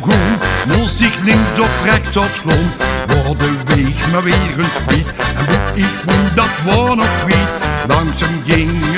groen. Moest ik links of rechts of slom, waar de weg maar weer eens kwijt. En hoe ik woon, dat was nog kwijt. Langzaam ging